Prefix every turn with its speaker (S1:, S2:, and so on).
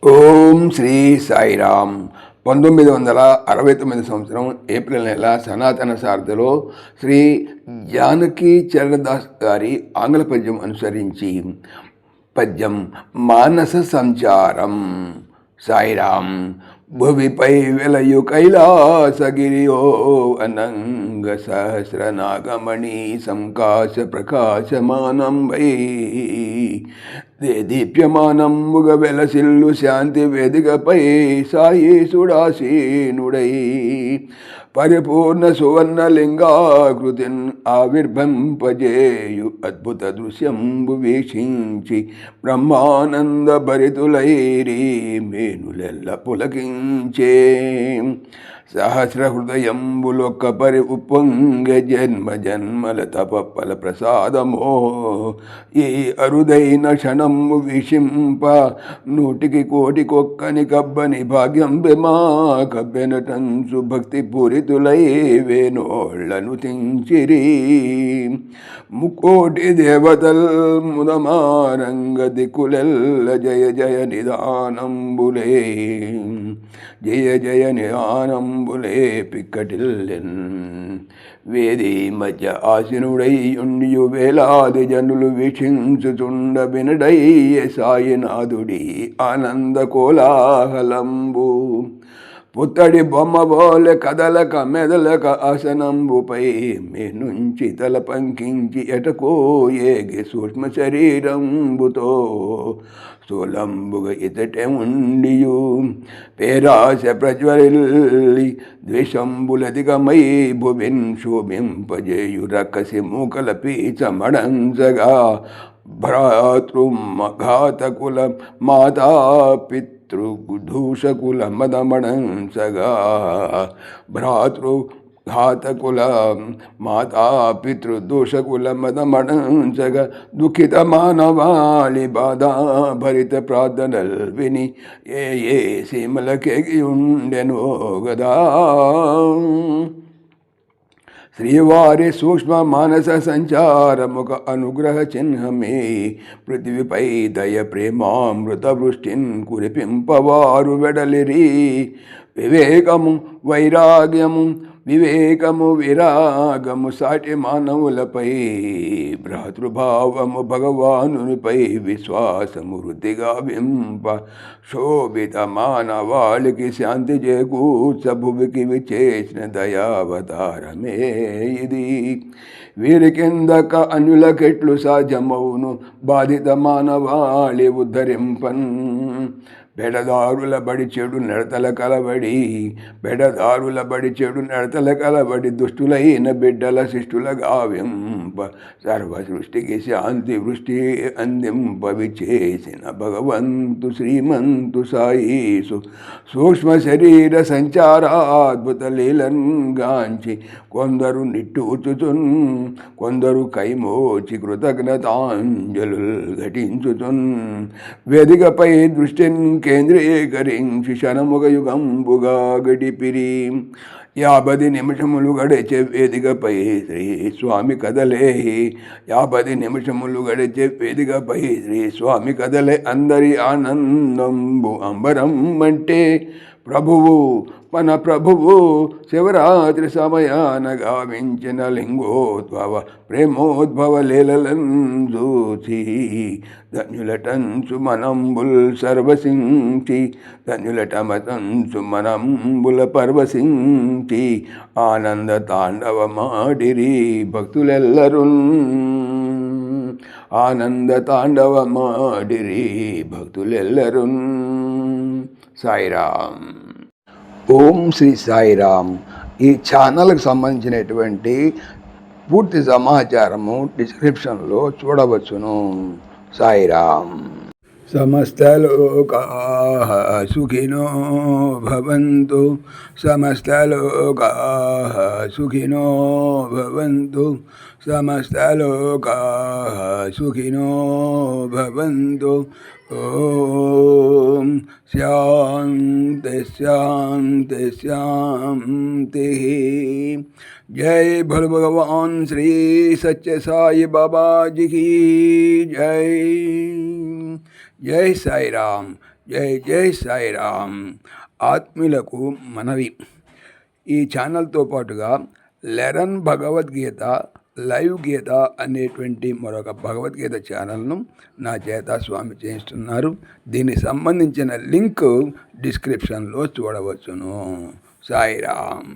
S1: ఓం శ్రీ సాయిరామ్. 1969 సంవత్సరం ఏప్రిల్ నెల సనాతన సారథిలో శ్రీ జానకి చరణదాస్ గారి ఆంగ్ల పద్యం అనుసరించి పద్యం మానస సంచారం. సాయిరామ్. భువిపై వెలయు కైలాసగిరియో అనంగ సహస్రనాగమణి సంకాశ ప్రకాశమానం వై దీప్యమానముగ వెలసిల్లు శాంతి వేదికపై సాయేసుడాసీనుడై పరిపూర్ణ సువర్ణలింగాకృతిన్ ఆవిర్భంపజేయు అద్భుత దృశ్యంబు వీక్షించి బ్రహ్మానంద భరితులైరి మేనులెల్ల పులకించే సహస్ర హృదయంబులొక్క పరి ఉప్పొంగ జన్మ జన్మల తపఫల ప్రసాదమో ఈ అరుదైన క్షణము విషింప నూటికి కోటికొక్కని కబ్బని భాగ్యం బెమా కబ్బెనటంచు భక్తి పూరితులై వేనోళ్లను తించిరి ముక్కోటి దేవతల్ ముదమారంగ దిక్కులెల్ల జయ జయ నిదానంబులే జయ జయ నిదానంబులే పిక్కటిల్లెన్ వేది మధ్య ఆసీనుడై ఉండియు వేలాది జనులు వీక్షించుచుండ వినడయ్య సాయినాథుడి ఆనంద కోలాహలంబు పుత్తడి బొమ్మ బోలె కదలక మెదలక ఆసనంబుపై మీ నుంచి తల పంకించి ఎటకో ఏగి సూక్ష్మ శరీరంబుతో స్థూలంబుగా ఇతటే ఉండియు పేరాశ ప్రజ్వరిల్లి ద్వేషంబులధికమై భువిన్ శోభింపజేయు రక్కసి మూకల పీచమడంసగా భ్రాతృఘాతకుల మాతా పితృదూషకుల మదమడంసగా భ్రాతృఘాతకుల మాతా పితృదోషకుల మదమడంసగా దుఃఖిత మానవాళి బాధా భరిత ప్రార్థనల్ విని ఏ ఏ సీమలకెగి ఉండెనో గదా శ్రీవారి సూక్ష్మ మానస సంచారముఖ అనుగ్రహ చిహ్నమే పృథ్వీపై దయ ప్రేమామృత వృష్టిన్ కురిపింపవారు వెడలిరి వివేకము విరాగము సాటి మానవులపై భ్రాతృభావము భగవానునిపై విశ్వాసము వృద్ధిగా వింప శోభిత మానవాళికి శాంతి చేకూర్చ భువికి విచేసిన దయావతారమే ఇది వీరి కిందక అన్యులకెట్లు సాధ్యమౌను బాధిత మానవాళి ఉద్ధరింపన్ బెడదారుల బడి చెడు నడతల కలబడి దుష్టులైన బిడ్డల శిష్టుల గావింప సర్వ సృష్టికి శాంతి వృష్టి అందింపవి చేసిన భగవంతు శ్రీమంతు సాయీసు సూక్ష్మ శరీర సంచారాద్భుత లీలంగాంచి కొందరు నిట్టూచుచున్ కొందరు కైమోచి కృతజ్ఞతాంజలు ఘటించుచున్ వేదికపై దృష్టిని కేంద్రీకరించి క్షణముగ యుగంబుగా గడిపిరి 50 నిమిషములు గడిచే వేదికపై శ్రీ స్వామి కదలే 50 నిమిషములు గడిచే వేదికపై శ్రీ స్వామి కదలే అందరి ఆనందంబు అంబరం అంటే మన ప్రభువు శివరాత్రి సమయాన గావించిన లింగోద్భవ ప్రేమోద్భవ లీలలను చూచి ధన్యులటంచు మనంబుల్ సర్వసించి ధన్యులటమతంచు మనంబుల పర్వసించి ఆనంద తాండవమాడిరి భక్తులెల్లరున్ ఆనంద తాండవమాడిరి భక్తులెల్లరున్. సాయిరామ్. ఓం శ్రీ సాయిరామ్. ఈ ఛానల్కి సంబంధించినటువంటి పూర్తి సమాచారము డిస్క్రిప్షన్లో చూడవచ్చును. సాయిరామ్. సమస్తలోకాః సుఖినో భవంతు సమస్తలోకాః సుఖినో భవంతు సమస్తలోకాః సుఖినో భవంతు. ఓం శాంతి శాంతి శాంతి. जय भोले भगवान श्री सच्चे साई बाबा जी की जय. जय साई राम. జై జై సాయిరామ్. ఆత్మీయులకు మనవి, ఈ ఛానల్తో పాటుగా లెరన్ భగవద్గీత లైవ్ గీత అనేటువంటి మరొక భగవద్గీత ఛానల్ను నా చేత స్వామి చేయిస్తున్నారు. దీనికి సంబంధించిన లింక్ డిస్క్రిప్షన్లో చూడవచ్చును. సాయిరామ్.